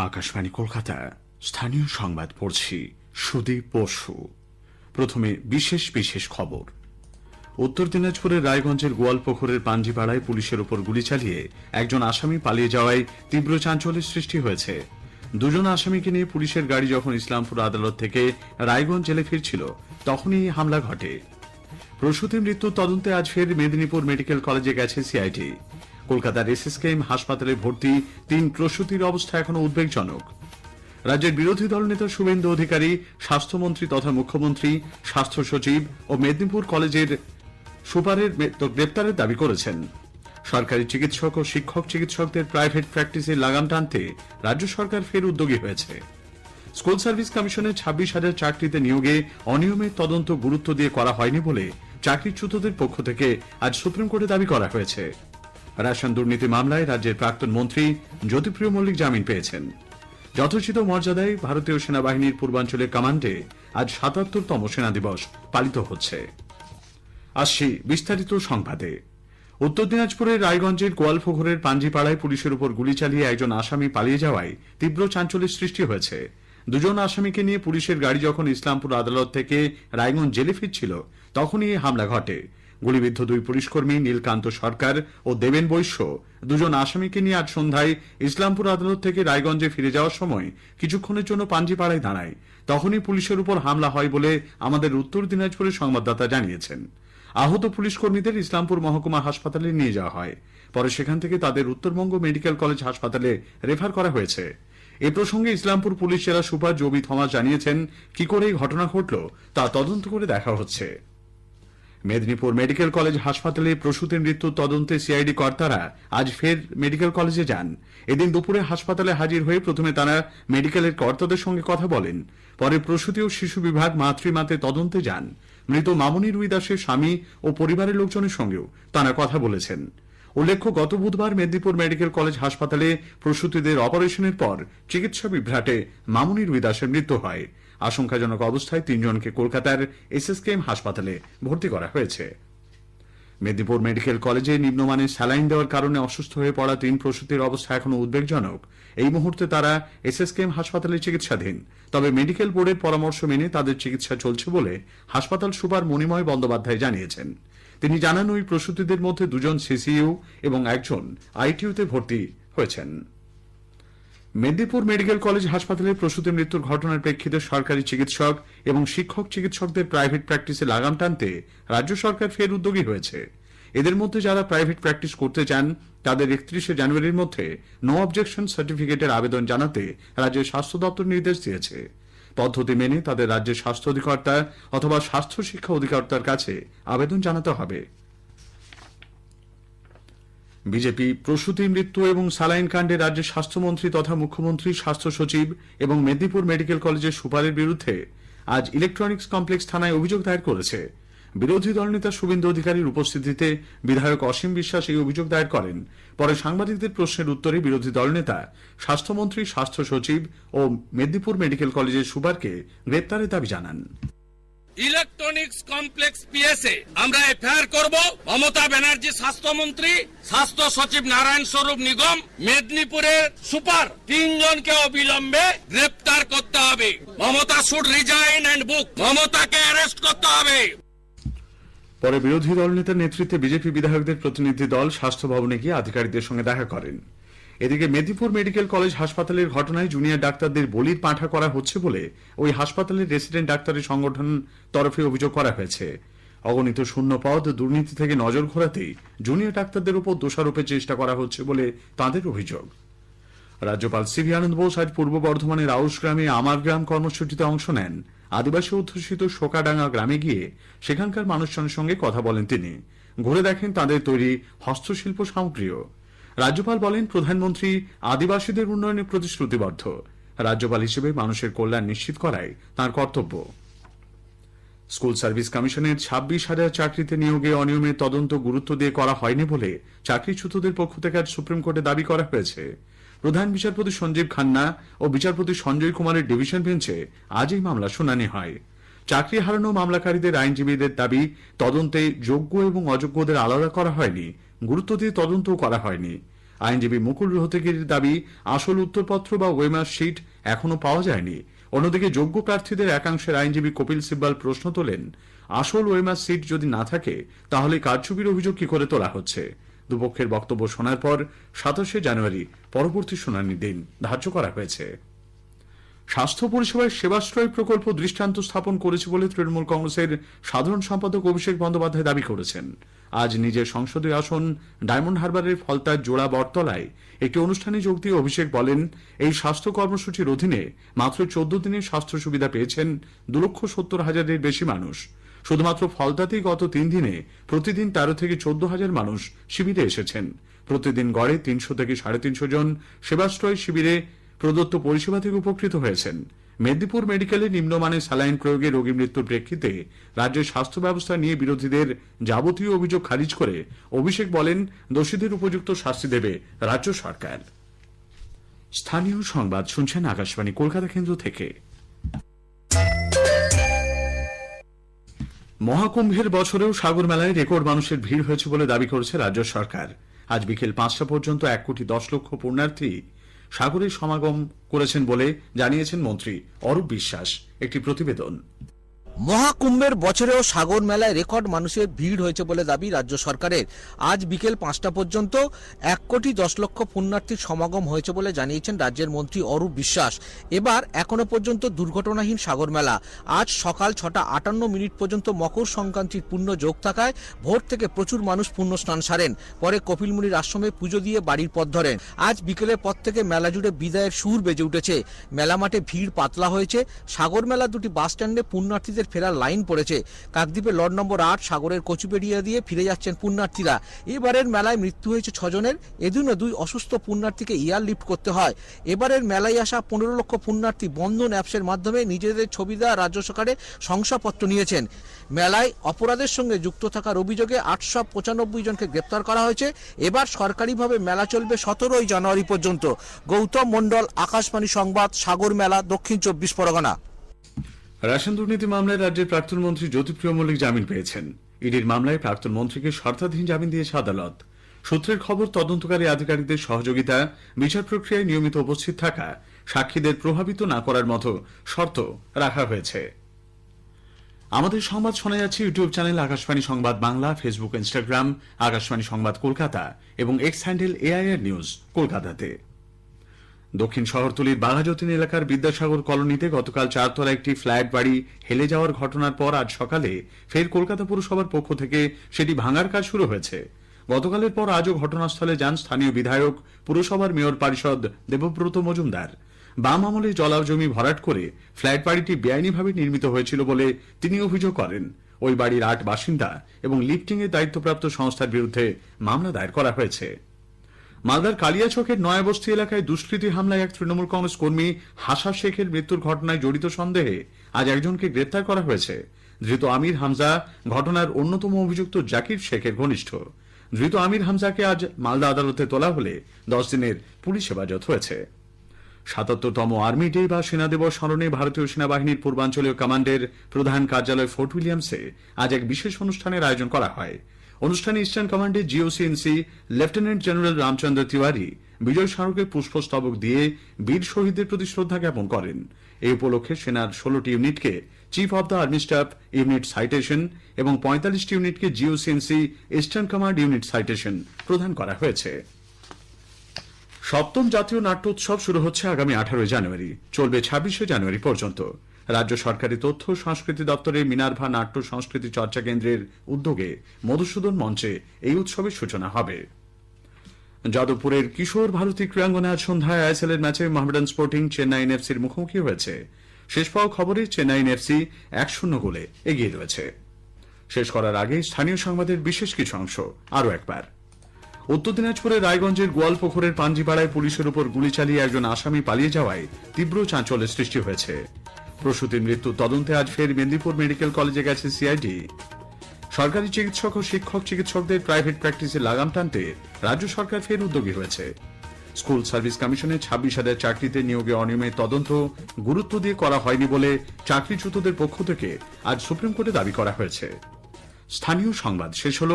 আকাশবাণী কলকাতা স্থানীয় সংবাদ পড়ছি সুদীপ বসু। প্রথমে বিশেষ বিশেষ খবর। উত্তর দিনাজপুরের রায়গঞ্জের গোয়ালপুকুরের পাঞ্জিপাড়ায় পুলিশের উপর গুলি চালিয়ে একজন আসামি পালিয়ে যাওয়ায় তীব্র চাঞ্চল্যের সৃষ্টি হয়েছে। দুজন আসামিকে নিয়ে পুলিশের গাড়ি যখন ইসলামপুর আদালত থেকে রায়গঞ্জ জেলে ফিরছিল তখনই হামলা ঘটে। প্রসূতি মৃত্যুর তদন্তে আজ ফের মেদিনীপুর মেডিকেল কলেজে গেছে সিআইডি। কলকাতার এসএসকেএম হাসপাতালে ভর্তি ৩ প্রসূতির অবস্থা এখনো উদ্বেগজনক। রাজ্যের বিরোধী দল নেতা শুভেন্দু অধিকারী স্বাস্থ্যমন্ত্রী তথা মুখ্যমন্ত্রী, স্বাস্থ্য সচিব ও মেদিনীপুর কলেজের সুপারের গ্রেপ্তারের দাবি করেছেন। সরকারি চিকিৎসক ও শিক্ষক চিকিৎসকদের প্রাইভেট প্র্যাকটিসে লাগাম টানতে রাজ্য সরকার ফের উদ্যোগী হয়েছে। স্কুল সার্ভিস কমিশনের ২৬,০০০ চাকরিতে নিয়োগে অনিয়মের তদন্ত গুরুত্ব দিয়ে করা হয়নি বলে চাকরিচ্যুতদের পক্ষ থেকে আজ সুপ্রিম কোর্টে দাবি করা হয়েছে। রেশন দুর্নীতি মামলায় রাজ্যের প্রাক্তন মন্ত্রী জ্যোতিপ্রিয় মল্লিক জামিন পেয়েছেন। যথোচিত মর্যাদায় ভারতীয় সেনাবাহিনীর পূর্বাঞ্চলের কমান্ডে আজ ৭৭তম সেনা দিবস পালিত হচ্ছে। আসছি বিস্তারিত সংবাদে। উত্তর দিনাজপুরের রায়গঞ্জের গোয়ালপুকুরের পাঞ্জিপাড়ায় পুলিশের উপর গুলি চালিয়ে একজন আসামি পালিয়ে যাওয়ায় তীব্র চাঞ্চল্যের সৃষ্টি হয়েছে। দুজন আসামিকে নিয়ে পুলিশের গাড়ি যখন ইসলামপুর আদালত থেকে রায়গঞ্জ জেলে ফিরছিল তখনই হামলা ঘটে। গুলিবিদ্ধ ২ পুলিশকর্মী নীলকান্ত সরকার ও দেবেন বৈশ্য দুজন আসামিকে নিয়ে আজ সন্ধ্যায় ইসলামপুর আদালত থেকে রায়গঞ্জে ফিরে যাওয়ার সময় কিছুক্ষণের জন্য পাঞ্জিপাড়ায় দাঁড়ায়। তখনই পুলিশের উপর হামলা হয় বলে আমাদের উত্তর দিনাজপুরের সংবাদদাতা জানিয়েছেন। আহত পুলিশকর্মীদের ইসলামপুর মহকুমা হাসপাতালে নিয়ে যাওয়া হয়। পরে সেখান থেকে তাদের উত্তরবঙ্গ মেডিকেল কলেজ হাসপাতালে রেফার করা হয়েছে। এ প্রসঙ্গে ইসলামপুর পুলিশ জেলা সুপার জবি থমাস জানিয়েছেন, কি করে এই ঘটনা ঘটল তা তদন্ত করে দেখা হচ্ছে। মেদিনীপুর মেডিকেল কলেজ হাসপাতালে প্রসূতির মৃত্যুর তদন্তে সিআইডি কর্তারা আজ ফের মেডিকেল কলেজে যান। এদিন দুপুরে হাসপাতালে হাজির হয়ে প্রথমে তারা মেডিকেলের কর্তাদের সঙ্গে কথা বলেন। পরে প্রসূতি ও শিশু বিভাগ মাতৃমাতে তদন্তে যান। মৃত মামনি রুই দাসের স্বামী ও পরিবারের লোকজনের সঙ্গেও তারা কথা বলেছেন। উল্লেখ্য, গত বুধবার মেদিনীপুর মেডিকেল কলেজ হাসপাতালে প্রসূতিদের অপারেশনের পর চিকিৎসা বিভ্রাটে মামনি রুই দাসের মৃত্যু হয়। আশঙ্কাজনক অবস্থায় ৩ জনকে কলকাতার এসএসকেএম হাসপাতালে ভর্তি করা হয়েছে। মেদিনীপুর মেডিকেল কলেজে নিম্নমানের স্যালাইন দেওয়ার কারণে অসুস্থ হয়ে পড়া ৩ প্রসূতির অবস্থা এখনো উদ্বেগজনক। এই মুহূর্তে তারা এসএসকেএম হাসপাতালে চিকিৎসাধীন। তবে মেডিকেল বোর্ডের পরামর্শ মেনে তাদের চিকিৎসা চলছে বলে হাসপাতাল সুপার মণিময় বন্দ্যোপাধ্যায় জানিয়েছেন। তিনি জানান, ওই প্রসূতিদের মধ্যে ২ জন সিসিইউ এবং ১ জন আইটিইউতে ভর্তি হয়েছেন। মেদিনীপুর মেডিকেল কলেজ হাসপাতালে প্রসূতি মৃত্যুর ঘটনার প্রেক্ষিতে সরকারি চিকিৎসক এবং শিক্ষক চিকিৎসকদের প্রাইভেট প্র্যাকটিসে লাগাম টানতে রাজ্য সরকার ফের উদ্যোগী হয়েছে। এদের মধ্যে যারা প্রাইভেট প্র্যাকটিস করতে চান তাদের ৩১শে জানুয়ারির মধ্যে নো অবজেকশন সার্টিফিকেটের আবেদন জানাতে রাজ্যের স্বাস্থ্য দপ্তর নির্দেশ দিয়েছে। পদ্ধতি মেনে তাদের রাজ্যের স্বাস্থ্য অধিকর্তা অথবা স্বাস্থ্য শিক্ষা অধিকর্তার কাছে আবেদন জানাতে হবে। বিজেপি প্রসূতি মৃত্যু এবং স্যালাইন কাণ্ডে রাজ্যের স্বাস্থ্যমন্ত্রী তথা মুখ্যমন্ত্রী, স্বাস্থ্য সচিব এবং মেদিনীপুর মেডিকেল কলেজের সুপারের বিরুদ্ধে আজ ইলেকট্রনিক্স কমপ্লেক্স থানায় অভিযোগ দায়ের করেছে। বিরোধী দলনেতা শুভেন্দু অধিকারীর উপস্থিতিতে বিধায়ক অসীম বিশ্বাস এই অভিযোগ দায়ের করেন। পরে সাংবাদিকদের প্রশ্নের উত্তরে বিরোধী দলনেতা স্বাস্থ্যমন্ত্রী, স্বাস্থ্য সচিব ও মেদিনীপুর মেডিকেল কলেজের সুপারকে গ্রেপ্তারের দাবি জানান। ইলেকট্রনিক্স কমপ্লেক্স পিএসএ আমরা এফআইআর করব। মমতা ব্যানার্জি স্বাস্থ্যমন্ত্রী, স্বাস্থ্য সচিব নারায়ণ স্বরূপ নিগম, মেদিনীপুরের সুপার ৩ জনকে অবিলম্বে গ্রেপ্তার করতে হবে। Mamata should resign and book. মমতাকে অ্যারেস্ট করতে হবে। পরে বিরোধী দল নেতার নেতৃত্বে বিজেপি বিধায়কদের প্রতিনিধি দল স্বাস্থ্য ভবনে গিয়ে আধিকারিকদের সঙ্গে দেখা করেন। এদিকে মেদিনীপুর মেডিকেল কলেজ হাসপাতালের ঘটনায় জুনিয়র ডাক্তারদের বলির পাঁঠা করা হচ্ছে বলে ওই হাসপাতালের রেসিডেন্ট ডাক্তারের সংগঠন তরফে অভিযোগ করা হয়েছে। অগণিত শূন্য পদ, দুর্নীতি থেকে নজর ঘোরাতেই জুনিয়র ডাক্তারদের উপর দোষারোপের চেষ্টা করা হচ্ছে বলে তাঁদের অভিযোগ। রাজ্যপাল সিভি আনন্দ বোস আজ পূর্ব বর্ধমানের আউশ গ্রামে আমার গ্রাম কর্মসূচিতে অংশ নেন। আদিবাসী অধ্যুষিত শোকাডাঙ্গা গ্রামে গিয়ে সেখানকার মানুষজনের সঙ্গে কথা বলেন তিনি। ঘুরে দেখেন তাদের তৈরি হস্তশিল্প সামগ্রীও। রাজ্যপাল বলেন, প্রধানমন্ত্রী আদিবাসীদের উন্নয়নে প্রতিশ্রুতিবদ্ধ। রাজ্যপাল হিসেবে মানুষের কল্যাণ নিশ্চিত করাই তাঁর কর্তব্য। স্কুল সার্ভিস কমিশনের ২৬,০০০ চাকরিতে নিয়োগে অনিয়মের তদন্ত গুরুত্ব দিয়ে করা হয়নি বলে চাকরিচ্যুতদের পক্ষ থেকে আজ সুপ্রিম কোর্টে দাবি করা হয়েছে। প্রধান বিচারপতি সঞ্জীব খান্না ও বিচারপতি সঞ্জয় কুমারের ডিভিশন বেঞ্চে আজ এই মামলা শুনানি হয়। চাকরি হারানো মামলাকারীদের আইনজীবীদের দাবি, তদন্তে যোগ্য এবং অযোগ্যদের আলাদা করা হয়নি, গুরুত্ব দিয়ে তদন্তও করা হয়নি। আইনজীবী মুকুল রোহতগির দাবি, আসল উত্তরপত্র বা ওয়েমার শিট এখনো পাওয়া যায়নি। অন্যদিকে যোগ্য প্রার্থীদের একাংশের আইনজীবী কপিল সিব্বাল প্রশ্ন তোলেন, আসল ওয়েমার সিট যদি না থাকে তাহলে কারচুপির অভিযোগ কি করে তোলা হচ্ছে? দুপক্ষের বক্তব্য শোনার পর 27শে জানুয়ারি পরবর্তী শুনানির দিন ধার্য করা হয়েছে। স্বাস্থ্য পরিষেবায় সেবাশ্রয় প্রকল্প দৃষ্টান্ত স্থাপন করেছে বলে তৃণমূল কংগ্রেসের সাধারণ সম্পাদক অভিষেক বন্দ্যোপাধ্যায় দাবি করেছেন। আজ নিজের সংসদীয় আসন ডায়মন্ড হারবারের ফলতার জোড়া বটতলায় একটি অনুষ্ঠানে যোগ দিয়ে অভিষেক বলেন, এই স্বাস্থ্য কর্মসূচির অধীনে মাত্র 14 দিনের স্বাস্থ্য সুবিধা পেয়েছেন 2,70,000-এর বেশি মানুষ। শুধুমাত্র ফলতাতেই গত 3 দিনে প্রতিদিন 13 থেকে 14,000 মানুষ শিবিরে এসেছেন। প্রতিদিন গড়ে 300 থেকে 350 জন সেবাশ্রয় শিবিরে প্রদত্ত পরিষেবা থেকে উপকৃত হয়েছেন। মেদিনীপুর মেডিকেলে নিম্নমানের স্যালাইন প্রয়োগে রোগী মৃত্যুর প্রেক্ষিতে রাজ্যের স্বাস্থ্য ব্যবস্থা নিয়ে বিরোধীদের যাবতীয় অভিযোগ খারিজ করে অভিষেক বলেন, দোষীদের উপযুক্ত শাস্তি দেবে রাজ্য সরকার। স্থানীয় সংবাদ শুনছেন আকাশবাণী কলকাতা কেন্দ্র থেকে। মহাকুম্ভের বছরেও সাগর মেলায় রেকর্ড মানুষের ভিড় হয়েছে বলে দাবি করেছে রাজ্য সরকার। আজ বিকেল 5টা পর্যন্ত 1,10,00,000 পুণ্যার্থী সাগরে সমাগম করেছেন বলে জানিয়েছেন মন্ত্রী অরূপ বিশ্বাস। একটি প্রতিবেদন। মহাকুম্ভের বছরেও সাগর মেলায় রেকর্ড মানুষের ভিড় হয়েছে বলে দাবি রাজ্য সরকারের। আজ বিকেল 5টা পর্যন্ত 1,10,00,000 পুণ্যার্থীর সমাগম হয়েছে বলে জানিয়েছেন রাজ্যের মন্ত্রী অরূপ বিশ্বাস। এবার এখনো পর্যন্ত দুর্ঘটনাহীন সাগর মেলা। আজ সকাল 6:58 পর্যন্ত মকর সংক্রান্তির পুণ্য যোগ থাকায় ভোর থেকে প্রচুর মানুষ পুণ্য স্নান সারেন। পরে কপিলমুনির আশ্রমে পুজো দিয়ে বাড়ির পথ ধরেন। আজ বিকেলের পর থেকে মেলা জুড়ে বিদায়ের সুর বেজে উঠেছে। মেলা মাঠে ভিড় পাতলা হয়েছে। সাগর মেলা দুটি বাস স্ট্যান্ডে পুণ্যার্থীদের ফেরার লাইন পড়েছে। কাকদ্বীপে লট নম্বর 8 সাগরের কচুবেড়িয়া দিয়ে ফিরে যাচ্ছেন পুণ্যার্থীরা। এবারের মেলায় মৃত্যু হয়েছে 6 জনের। এদিনও 2 অসুস্থ পুণ্যার্থীকে এয়ার লিফট করতে হয়। এবারের মেলায় আসা 15 লক্ষ পুণ্যার্থী বন্ধন অ্যাপসের মাধ্যমে নিজেদের ছবি দেওয়া রাজ্য সরকারের শংসাপত্র নিয়েছেন। মেলায় অপরাধের সঙ্গে যুক্ত থাকার অভিযোগে 895 জনকে গ্রেপ্তার করা হয়েছে। এবার সরকারিভাবে মেলা চলবে 17 জানুয়ারি পর্যন্ত। গৌতম মণ্ডল, আকাশবাণী সংবাদ, সাগর মেলা, দক্ষিণ 24 পরগনা। রেশন দুর্নীতি মামলায় রাজ্যের প্রাক্তন মন্ত্রী জ্যোতিপ্রিয় মল্লিক জামিন পেয়েছেন। ইডির মামলায় প্রাক্তন মন্ত্রীকে শর্তাধীন জামিন দিয়েছে আদালত। সূত্রের খবর, তদন্তকারী আধিকারিকদের সহযোগিতা, বিচার প্রক্রিয়ায় নিয়মিত উপস্থিত থাকা, সাক্ষীদের প্রভাবিত না করার মতো শর্ত রাখা হয়েছে। আমাদের সংবাদ শোনা যাচ্ছে ইউটিউব চ্যানেল আকাশবাণী সংবাদ বাংলা, ফেসবুক, ইনস্টাগ্রাম আকাশবাণী সংবাদ কলকাতা এবং এক্স হ্যান্ডেল AIR নিউজ কলকাতাতে। দক্ষিণ শহরতলির বাঘাযতীন এলাকার বিদ্যাসাগর কলোনিতে গতকাল 4 তলা একটি ফ্ল্যাট বাড়ি হেলে যাওয়ার ঘটনার পর আজ সকালে ফের কলকাতা পুরসভার পক্ষ থেকে সেটি ভাঙার কাজ শুরু হয়েছে। গতকালের পর আজও ঘটনাস্থলে যান স্থানীয় বিধায়ক, পুরসভার মেয়র পারিষদ দেবব্রত মজুমদার। বাম আমলে জলাও জমি ভরাট করে ফ্ল্যাট বাড়িটি বেআইনিভাবে নির্মিত হয়েছিল বলে তিনি অভিযোগ করেন। ওই বাড়ির 8 বাসিন্দা এবং লিফটিং এর দায়িত্বপ্রাপ্ত সংস্থার বিরুদ্ধে মামলা দায়ের করা হয়েছে। মালদার কালিয়াচকের নয়াবস্তি এলাকায় দুষ্কৃতী হামলায় এক তৃণমূল কংগ্রেস কর্মী হাসা শেখের মৃত্যুর ঘটনায় জড়িত সন্দেহে আজ একজনকে গ্রেপ্তার করা হয়েছে। ধৃত আমির হামজা ঘটনার অন্যতম অভিযুক্ত জাকির শেখের ঘনিষ্ঠ। ধৃত আমির হামজাকে আজ মালদা আদালতে তোলা হলে 10 দিনের পুলিশ হেফাজত হয়েছে। ৭৭তম আর্মি ডে বা সেনা দিবস স্মরণে ভারতীয় সেনাবাহিনীর পূর্বাঞ্চলীয় কমান্ডের প্রধান কার্যালয় ফোর্ট উইলিয়ামসে আজ এক বিশেষ অনুষ্ঠানের আয়োজন করা হয়। অনুষ্ঠানে ইস্টার্ন কমান্ডের GOC-NC lieutenant general Ramchandra Tiwari বিজয় স্মারকে পুষ্পস্তবক দিয়ে বীর শহীদদের প্রতি শ্রদ্ধা জ্ঞাপন করেন। এই উপলক্ষে সেনার 16টি ইউনিটকে chief of the army staff unit citation এবং 45টি ইউনিটকে GOC-NC eastern command unit citation প্রদান করা হয়েছে। 7ম জাতীয় নাট্যোৎসব শুরু হচ্ছে আগামী 18 জানুয়ারি, চলবে 26শে জানুয়ারি পর্যন্ত। রাজ্য সরকারি তথ্য সংস্কৃতি দপ্তরের মিনার্ভা নাট্য সংস্কৃতি চর্চা কেন্দ্রের উদ্যোগে মধুসূদন মঞ্চে এই উৎসবের সূচনা হবে। যাদবপুরের কিশোর ভারতী ক্রীড়াঙ্গনে আজ সন্ধ্যায় ISL এর ম্যাচে মোহামেডান স্পোর্টিং চেন্নাই NFC-র মুখোমুখি হয়েছে। শেষ পাওয়া খবরে চেন্নাই NFC 1-0 গোলে এগিয়ে রয়েছে। শেষ করার আগে স্থানীয় সংবাদের বিশেষ কিছু অংশ আরও একবার। উত্তর দিনাজপুরের রায়গঞ্জের গোয়ালপুকুরের পাঞ্জিপাড়ায় পুলিশের উপর গুলি চালিয়ে একজন আসামি পালিয়ে যাওয়ায় তীব্র চাঞ্চল্যের সৃষ্টি হয়েছে। প্রসূতির মৃত্যুর তদন্তে আজ ফের মেদিনীপুর মেডিকেল কলেজে গেছে CID। সরকারি চিকিৎসক ও শিক্ষক চিকিৎসকদের প্রাইভেট প্র্যাকটিসে লাগাম টানতে রাজ্য সরকার ফের উদ্যোগী হয়েছে। স্কুল সার্ভিস কমিশনে 26,000 চাকরিতে নিয়োগে অনিয়মের তদন্ত গুরুত্ব দিয়ে করা হয়নি বলে চাকরিচ্যুতদের পক্ষ থেকে আজ সুপ্রিম কোর্টে দাবি করা হয়েছে। স্থানীয় সংবাদ শেষ হল।